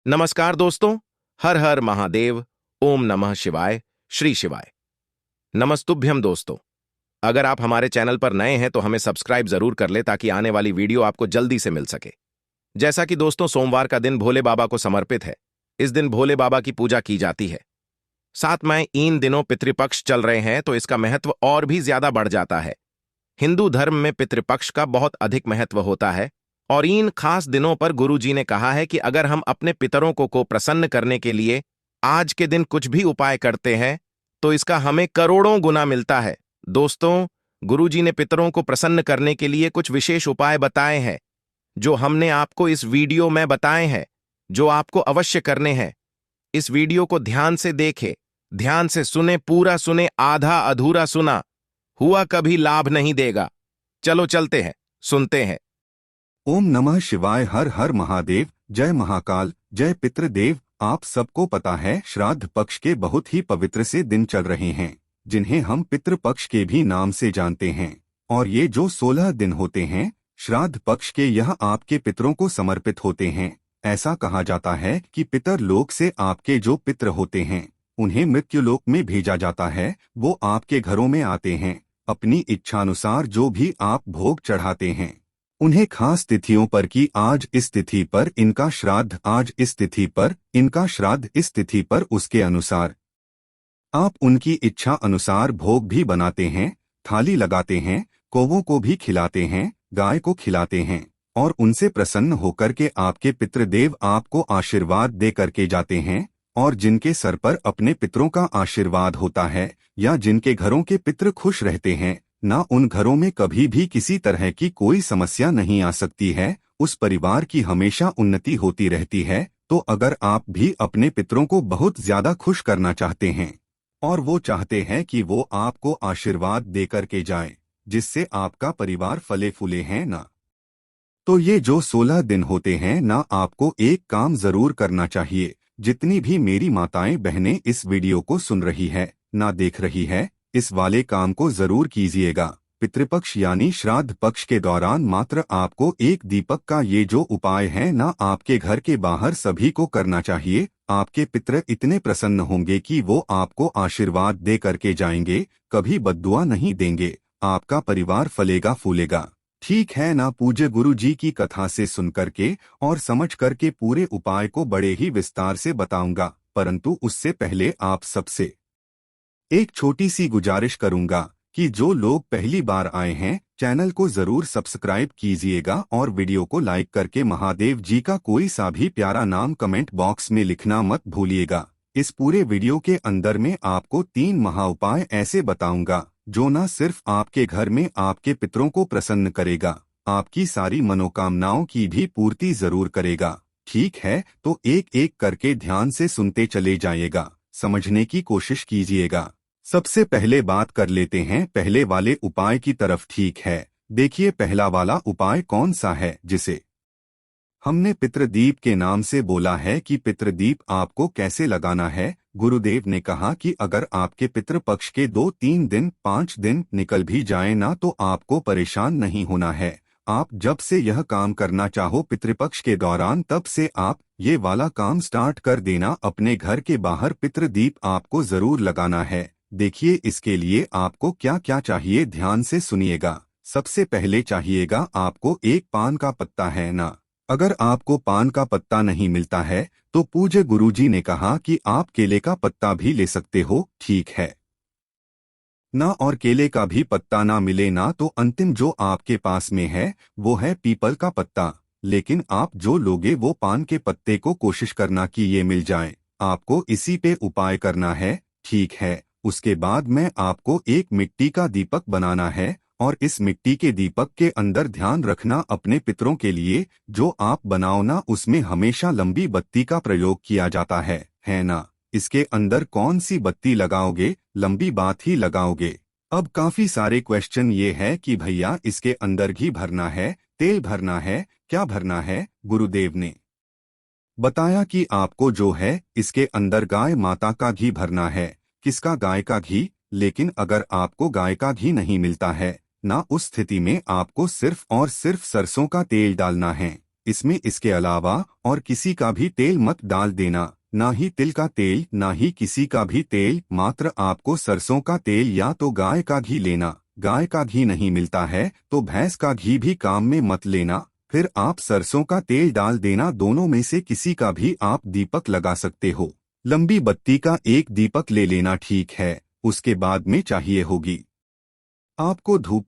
नमस्कार दोस्तों। हर हर महादेव। ओम नमः शिवाय। श्री शिवाय। नमस्तुभ्यम दोस्तों। अगर आप हमारे चैनल पर नए हैं तो हमें सब्सक्राइब जरूर कर ले ताकि आने वाली वीडियो आपको जल्दी से मिल सके। जैसा कि दोस्तों, सोमवार का दिन भोले बाबा को समर्पित है। इस दिन भोले बाबा की पूजा की जाती है। साथ में इन दिनों पितृपक्ष चल रहे हैं तो इसका महत्व और भी ज्यादा बढ़ जाता है। हिंदू धर्म में पितृपक्ष का बहुत अधिक महत्व होता है और इन खास दिनों पर गुरु जी ने कहा है कि अगर हम अपने पितरों को प्रसन्न करने के लिए आज के दिन कुछ भी उपाय करते हैं तो इसका हमें करोड़ों गुना मिलता है। दोस्तों, गुरु जी ने पितरों को प्रसन्न करने के लिए कुछ विशेष उपाय बताए हैं जो हमने आपको इस वीडियो में बताए हैं, जो आपको अवश्य करने हैं। इस वीडियो को ध्यान से देखें, ध्यान से सुने, पूरा सुने, आधा अधूरा सुना हुआ कभी लाभ नहीं देगा। चलो चलते हैं, सुनते हैं। ओम नमः शिवाय। हर हर महादेव। जय महाकाल। जय पितृदेव। आप सबको पता है श्राद्ध पक्ष के बहुत ही पवित्र से दिन चल रहे हैं जिन्हें हम पितृपक्ष के भी नाम से जानते हैं। और ये जो 16 दिन होते हैं श्राद्ध पक्ष के, यह आपके पितरों को समर्पित होते हैं। ऐसा कहा जाता है कि पितर लोक से आपके जो पितर होते हैं उन्हें मृत्युलोक में भेजा जाता है। वो आपके घरों में आते हैं, अपनी इच्छानुसार जो भी आप भोग चढ़ाते हैं उन्हें खास तिथियों पर, कि आज इस तिथि पर इनका श्राद्ध, आज इस तिथि पर इनका श्राद्ध, इस तिथि पर उसके अनुसार आप उनकी इच्छा अनुसार भोग भी बनाते हैं, थाली लगाते हैं, कौवों को भी खिलाते हैं, गाय को खिलाते हैं और उनसे प्रसन्न होकर के आपके पितृदेव आपको आशीर्वाद दे करके जाते हैं। और जिनके सर पर अपने पितरों का आशीर्वाद होता है या जिनके घरों के पितृ खुश रहते हैं ना, उन घरों में कभी भी किसी तरह की कोई समस्या नहीं आ सकती है। उस परिवार की हमेशा उन्नति होती रहती है। तो अगर आप भी अपने पितरों को बहुत ज्यादा खुश करना चाहते हैं और वो चाहते हैं कि वो आपको आशीर्वाद दे करके जाएं, जिससे आपका परिवार फले फूले है ना, तो ये जो 16 दिन होते हैं ना, आपको एक काम जरूर करना चाहिए। जितनी भी मेरी माताएं बहनें इस वीडियो को सुन रही है ना, देख रही है, इस वाले काम को जरूर कीजिएगा। पितृपक्ष यानी श्राद्ध पक्ष के दौरान मात्र आपको एक दीपक का ये जो उपाय है ना, आपके घर के बाहर सभी को करना चाहिए। आपके पितृ इतने प्रसन्न होंगे कि वो आपको आशीर्वाद दे करके जाएंगे, कभी बद्दुआ नहीं देंगे। आपका परिवार फलेगा फूलेगा। ठीक है ना। पूज्य गुरु जी की कथा से सुन करके और समझ करके पूरे उपाय को बड़े ही विस्तार से बताऊंगा, परंतु उससे पहले आप सबसे एक छोटी सी गुजारिश करूंगा कि जो लोग पहली बार आए हैं चैनल को जरूर सब्सक्राइब कीजिएगा और वीडियो को लाइक करके महादेव जी का कोई सा भी प्यारा नाम कमेंट बॉक्स में लिखना मत भूलिएगा। इस पूरे वीडियो के अंदर में आपको 3 महा उपाय ऐसे बताऊंगा जो न सिर्फ आपके घर में आपके पितरों को प्रसन्न करेगा, आपकी सारी मनोकामनाओं की भी पूर्ति जरूर करेगा। ठीक है, तो एक एक करके ध्यान से सुनते चले जाइएगा, समझने की कोशिश कीजिएगा। सबसे पहले बात कर लेते हैं पहले वाले उपाय की तरफ। ठीक है, देखिए पहला वाला उपाय कौन सा है जिसे हमने पितृदीप के नाम से बोला है कि पितृदीप आपको कैसे लगाना है। गुरुदेव ने कहा कि अगर आपके पितृपक्ष के 2-3 दिन 5 दिन निकल भी जाए ना, तो आपको परेशान नहीं होना है। आप जब से यह काम करना चाहो पितृपक्ष के दौरान, तब से आप ये वाला काम स्टार्ट कर देना। अपने घर के बाहर पितृदीप आपको जरूर लगाना है। देखिए इसके लिए आपको क्या क्या चाहिए, ध्यान से सुनिएगा। सबसे पहले चाहिएगा आपको एक पान का पत्ता, है ना। अगर आपको पान का पत्ता नहीं मिलता है तो पूज्य गुरुजी ने कहा कि आप केले का पत्ता भी ले सकते हो। ठीक है ना, और केले का भी पत्ता ना मिले ना, तो अंतिम जो आपके पास में है वो है पीपल का पत्ता। लेकिन आप जो लोगे वो पान के पत्ते को कोशिश करना कि ये मिल जाए। आपको इसी पे उपाय करना है। ठीक है, उसके बाद में आपको एक मिट्टी का दीपक बनाना है और इस मिट्टी के दीपक के अंदर ध्यान रखना अपने पितरों के लिए जो आप बनाओ ना, उसमें हमेशा लंबी बत्ती का प्रयोग किया जाता है ना। इसके अंदर कौन सी बत्ती लगाओगे, लंबी बात ही लगाओगे। अब काफी सारे क्वेश्चन ये है कि भैया इसके अंदर घी भरना है, तेल भरना है, क्या भरना है। गुरुदेव ने बताया कि आपको जो है इसके अंदर गाय माता का घी भरना है। किसका? गाय का घी। लेकिन अगर आपको गाय का घी नहीं मिलता है ना, उस स्थिति में आपको सिर्फ और सिर्फ सरसों का तेल डालना है। इसमें इसके अलावा और किसी का भी तेल मत डाल देना, ना ही तिल का तेल, ना ही किसी का भी तेल। मात्र आपको सरसों का तेल या तो गाय का घी लेना। गाय का घी नहीं मिलता है तो भैंस का घी भी काम में मत लेना। फिर आप सरसों का तेल डाल देना। दोनों में से किसी का भी आप दीपक लगा सकते हो। लंबी बत्ती का एक दीपक ले लेना, ठीक है। उसके बाद में चाहिए होगी आपको धूप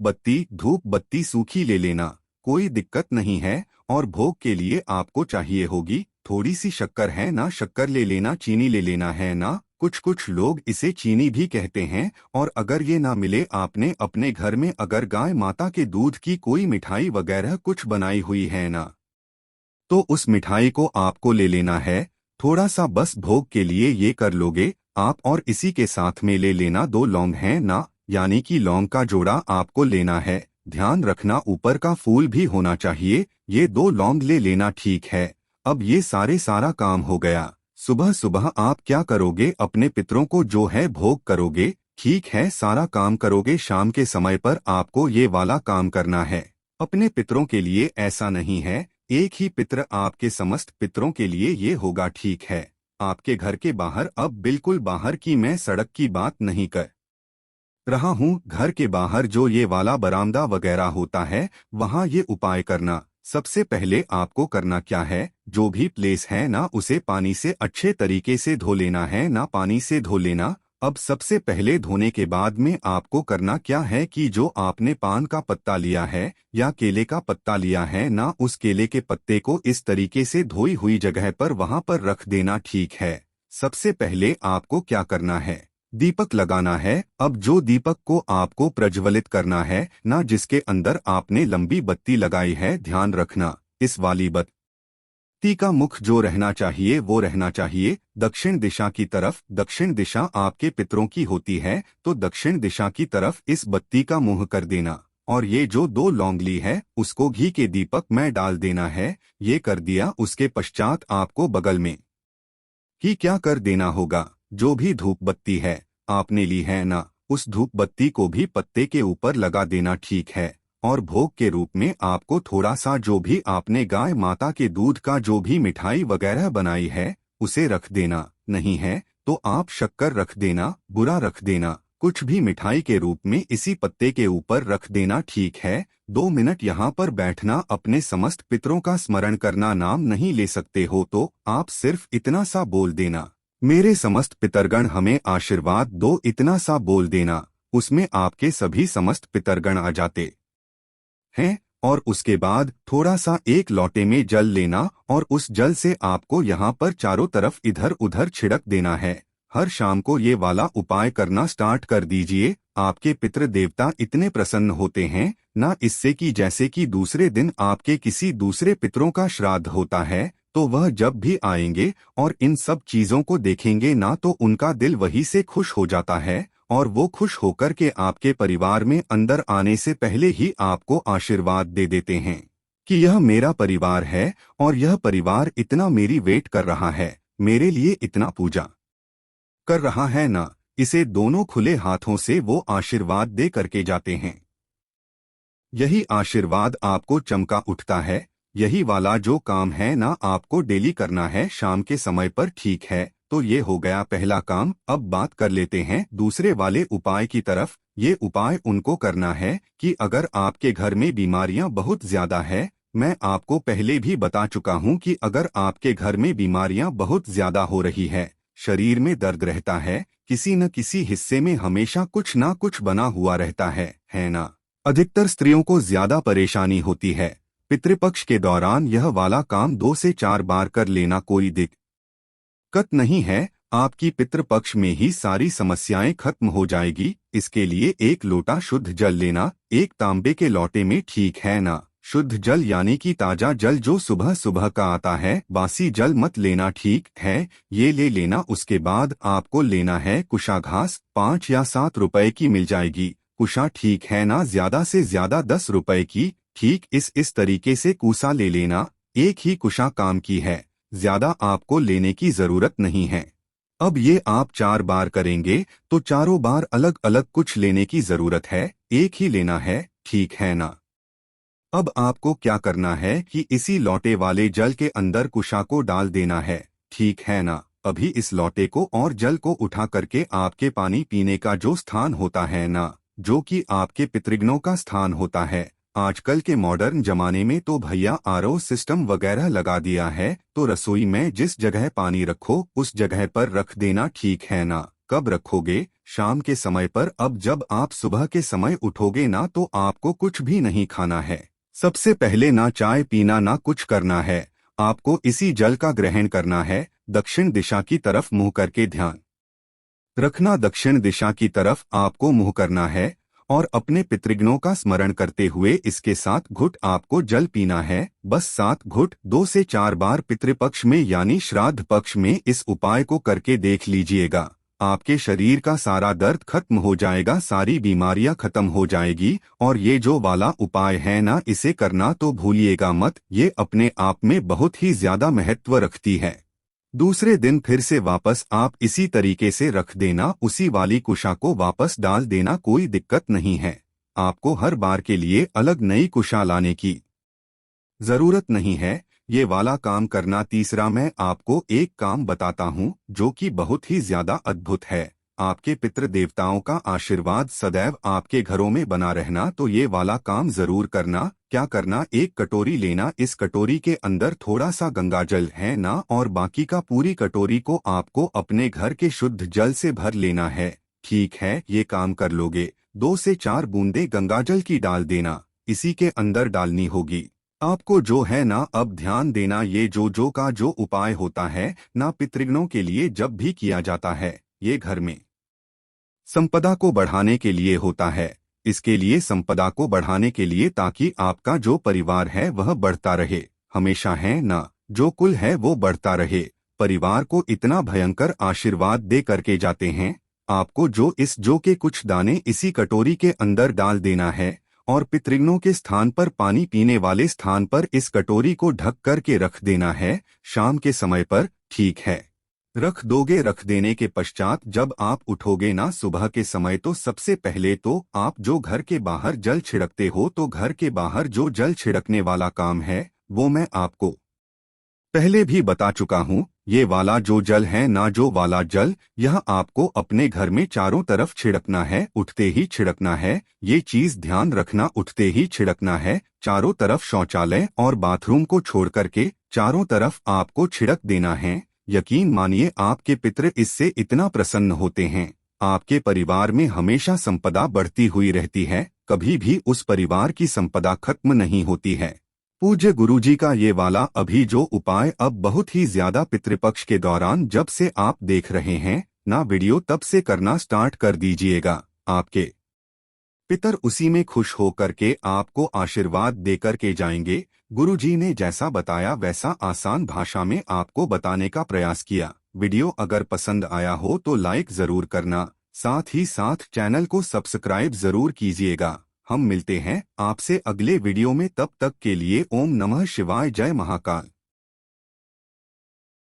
बत्ती सूखी ले लेना, कोई दिक्कत नहीं है। और भोग के लिए आपको चाहिए होगी थोड़ी सी शक्कर, है ना। शक्कर ले लेना, चीनी ले लेना, है ना। कुछ कुछ लोग इसे चीनी भी कहते हैं। और अगर ये ना मिले, आपने अपने घर में अगर गाय माता के दूध की कोई मिठाई वगैरह कुछ बनाई हुई है ना, तो उस मिठाई को आपको ले लेना है। थोड़ा सा बस भोग के लिए ये कर लोगे आप। और इसी के साथ में ले लेना 2 लौंग, है ना, यानी कि लौंग का जोड़ा आपको लेना है। ध्यान रखना ऊपर का फूल भी होना चाहिए। ये 2 लौंग ले लेना, ठीक है। अब ये सारा काम हो गया। सुबह सुबह आप क्या करोगे, अपने पितरों को जो है भोग करोगे, ठीक है। सारा काम करोगे। शाम के समय पर आपको ये वाला काम करना है। अपने पितरों के लिए ऐसा नहीं है, एक ही पितर आपके समस्त पितरों के लिए ये होगा, ठीक है। आपके घर के बाहर, अब बिल्कुल बाहर की, मैं सड़क की बात नहीं कर रहा हूँ, घर के बाहर जो ये वाला बरामदा वगैरह होता है, वहाँ ये उपाय करना। सबसे पहले आपको करना क्या है, जो भी प्लेस है ना, उसे पानी से अच्छे तरीके से धो लेना, है ना। पानी से धो लेना। अब सबसे पहले धोने के बाद में आपको करना क्या है कि जो आपने पान का पत्ता लिया है या केले का पत्ता लिया है ना, उस केले के पत्ते को इस तरीके से धोई हुई जगह पर वहां पर रख देना, ठीक है। सबसे पहले आपको क्या करना है, दीपक लगाना है। अब जो दीपक को आपको प्रज्वलित करना है ना, जिसके अंदर आपने लंबी बत्ती लगाई है, ध्यान रखना इस वाली बत्ती का मुख जो रहना चाहिए वो रहना चाहिए दक्षिण दिशा की तरफ। दक्षिण दिशा आपके पितरों की होती है, तो दक्षिण दिशा की तरफ इस बत्ती का मुंह कर देना। और ये जो 2 लौंग ली है उसको घी के दीपक में डाल देना है। ये कर दिया, उसके पश्चात आपको बगल में ही क्या कर देना होगा, जो भी धूप बत्ती है आपने ली है ना, उस धूप बत्ती को भी पत्ते के ऊपर लगा देना, ठीक है। और भोग के रूप में आपको थोड़ा सा जो भी आपने गाय माता के दूध का जो भी मिठाई वगैरह बनाई है उसे रख देना। नहीं है तो आप शक्कर रख देना, बुरा रख देना, कुछ भी मिठाई के रूप में इसी पत्ते के ऊपर रख देना, ठीक है। 2 मिनट यहाँ पर बैठना, अपने समस्त पितरों का स्मरण करना। नाम नहीं ले सकते हो तो आप सिर्फ इतना सा बोल देना, मेरे समस्त पितरगण हमें आशीर्वाद दो, इतना सा बोल देना। उसमें आपके सभी समस्त पितरगण आ जाते हैं। और उसके बाद थोड़ा सा एक लोटे में जल लेना और उस जल से आपको यहाँ पर चारों तरफ इधर उधर छिड़क देना है। हर शाम को ये वाला उपाय करना स्टार्ट कर दीजिए। आपके पितृ देवता इतने प्रसन्न होते हैं ना इससे कि जैसे कि दूसरे दिन आपके किसी दूसरे पितरों का श्राद्ध होता है, तो वह जब भी आएंगे और इन सब चीजों को देखेंगे ना, तो उनका दिल वही से खुश हो जाता है। और वो खुश होकर के आपके परिवार में अंदर आने से पहले ही आपको आशीर्वाद दे देते हैं कि यह मेरा परिवार है और यह परिवार इतना मेरी वेट कर रहा है, मेरे लिए इतना पूजा कर रहा है ना। इसे दोनों खुले हाथों से वो आशीर्वाद दे करके जाते हैं। यही आशीर्वाद आपको चमका उठता है। यही वाला जो काम है ना, आपको डेली करना है शाम के समय पर, ठीक है। तो ये हो गया पहला काम। अब बात कर लेते हैं दूसरे वाले उपाय की तरफ। ये उपाय उनको करना है कि अगर आपके घर में बीमारियां बहुत ज्यादा है, मैं आपको पहले भी बता चुका हूं कि अगर आपके घर में बीमारियां बहुत ज्यादा हो रही है, शरीर में दर्द रहता है, किसी न किसी हिस्से में हमेशा कुछ ना कुछ बना हुआ रहता है ना। अधिकतर स्त्रियों को ज्यादा परेशानी होती है। पितृपक्ष के दौरान यह वाला काम 2 से 4 बार कर लेना, कोई दिक्कत नहीं है। आपकी पितृपक्ष में ही सारी समस्याएं खत्म हो जाएगी। इसके लिए 1 लोटा शुद्ध जल लेना, एक तांबे के लोटे में, ठीक है ना। शुद्ध जल यानी कि ताजा जल जो सुबह सुबह का आता है, बासी जल मत लेना, ठीक है। ये ले लेना। उसके बाद आपको लेना है कुशा घास, 5 या 7 रुपए की मिल जाएगी कुशा, ठीक है ना। ज्यादा से ज्यादा 10 रुपए की, ठीक। इस तरीके से कूसा ले लेना। एक ही कुशा काम की है, ज्यादा आपको लेने की जरूरत नहीं है। अब ये आप 4 बार करेंगे तो चारों बार अलग अलग कुछ लेने की जरूरत है, एक ही लेना है, ठीक है ना। अब आपको क्या करना है कि इसी लौटे वाले जल के अंदर कुशा को डाल देना है, ठीक है ना। अभी इस लौटे को और जल को उठा करके आपके पानी पीने का जो स्थान होता है ना, जो कि आपके पितृगणों का स्थान होता है, आजकल के मॉडर्न जमाने में तो भैया आरओ सिस्टम वगैरह लगा दिया है, तो रसोई में जिस जगह पानी रखो उस जगह पर रख देना, ठीक है ना। कब रखोगे? शाम के समय पर। अब जब आप सुबह के समय उठोगे ना तो आपको कुछ भी नहीं खाना है। सबसे पहले ना चाय पीना ना कुछ करना है, आपको इसी जल का ग्रहण करना है। दक्षिण दिशा की तरफ मुंह करके ध्यान रखना, दक्षिण दिशा की तरफ आपको मुंह करना है और अपने पितृगणों का स्मरण करते हुए इसके 7 घुट आपको जल पीना है। बस 7 घुट 2 से 4 बार पितृपक्ष में यानी श्राद्ध पक्ष में इस उपाय को करके देख लीजिएगा। आपके शरीर का सारा दर्द खत्म हो जाएगा, सारी बीमारियां खत्म हो जाएगी। और ये जो वाला उपाय है ना, इसे करना तो भूलिएगा मत, ये अपने आप में बहुत ही ज्यादा महत्व रखती है। दूसरे दिन फिर से वापस आप इसी तरीके से रख देना, उसी वाली कुशा को वापस डाल देना, कोई दिक्कत नहीं है। आपको हर बार के लिए अलग नई कुशा लाने की जरूरत नहीं है, ये वाला काम करना। तीसरा मैं आपको एक काम बताता हूँ जो कि बहुत ही ज्यादा अद्भुत है। आपके पितृ देवताओं का आशीर्वाद सदैव आपके घरों में बना रहना, तो ये वाला काम जरूर करना। क्या करना? एक कटोरी लेना, इस कटोरी के अंदर थोड़ा सा गंगा जल है ना, और बाकी का पूरी कटोरी को आपको अपने घर के शुद्ध जल से भर लेना है, ठीक है। ये काम कर लोगे, 2 से 4 बूंदे गंगाजल की डाल देना, इसी के अंदर डालनी होगी आपको, जो है ना। अब ध्यान देना, ये जो का जो उपाय होता है ना, पितृगणों के लिए जब भी किया जाता है, ये घर में संपदा को बढ़ाने के लिए होता है। इसके लिए संपदा को बढ़ाने के लिए, ताकि आपका जो परिवार है वह बढ़ता रहे हमेशा, है ना। जो कुल है वो बढ़ता रहे, परिवार को इतना भयंकर आशीर्वाद दे करके जाते हैं। आपको जो के कुछ दाने इसी कटोरी के अंदर डाल देना है और पितृगणों के स्थान पर, पानी पीने वाले स्थान पर इस कटोरी को ढक करके रख देना है शाम के समय पर, ठीक है। रख दोगे, रख देने के पश्चात जब आप उठोगे ना सुबह के समय, तो सबसे पहले तो आप जो घर के बाहर जल छिड़कते हो, तो घर के बाहर जो जल छिड़कने वाला काम है वो मैं आपको पहले भी बता चुका हूँ। ये वाला जो जल है ना, जो वाला जल, यह आपको अपने घर में चारों तरफ छिड़कना है, उठते ही छिड़कना है। ये चीज ध्यान रखना, उठते ही छिड़कना है चारों तरफ, शौचालय और बाथरूम को छोड़ करके चारों तरफ आपको छिड़क देना है। यकीन मानिए आपके पितृ इससे इतना प्रसन्न होते हैं, आपके परिवार में हमेशा संपदा बढ़ती हुई रहती है, कभी भी उस परिवार की संपदा खत्म नहीं होती है। पूज्य गुरुजी का ये वाला अभी जो उपाय अब बहुत ही ज्यादा पितृपक्ष के दौरान जब से आप देख रहे हैं ना वीडियो, तब से करना स्टार्ट कर दीजिएगा। आपके पितर उसी में खुश हो करके आपको आशीर्वाद देकर के जाएंगे। गुरुजी ने जैसा बताया वैसा आसान भाषा में आपको बताने का प्रयास किया। वीडियो अगर पसंद आया हो तो लाइक जरूर करना, साथ ही साथ चैनल को सब्सक्राइब जरूर कीजिएगा। हम मिलते हैं आपसे अगले वीडियो में, तब तक के लिए ओम नमः शिवाय, जय महाकाल।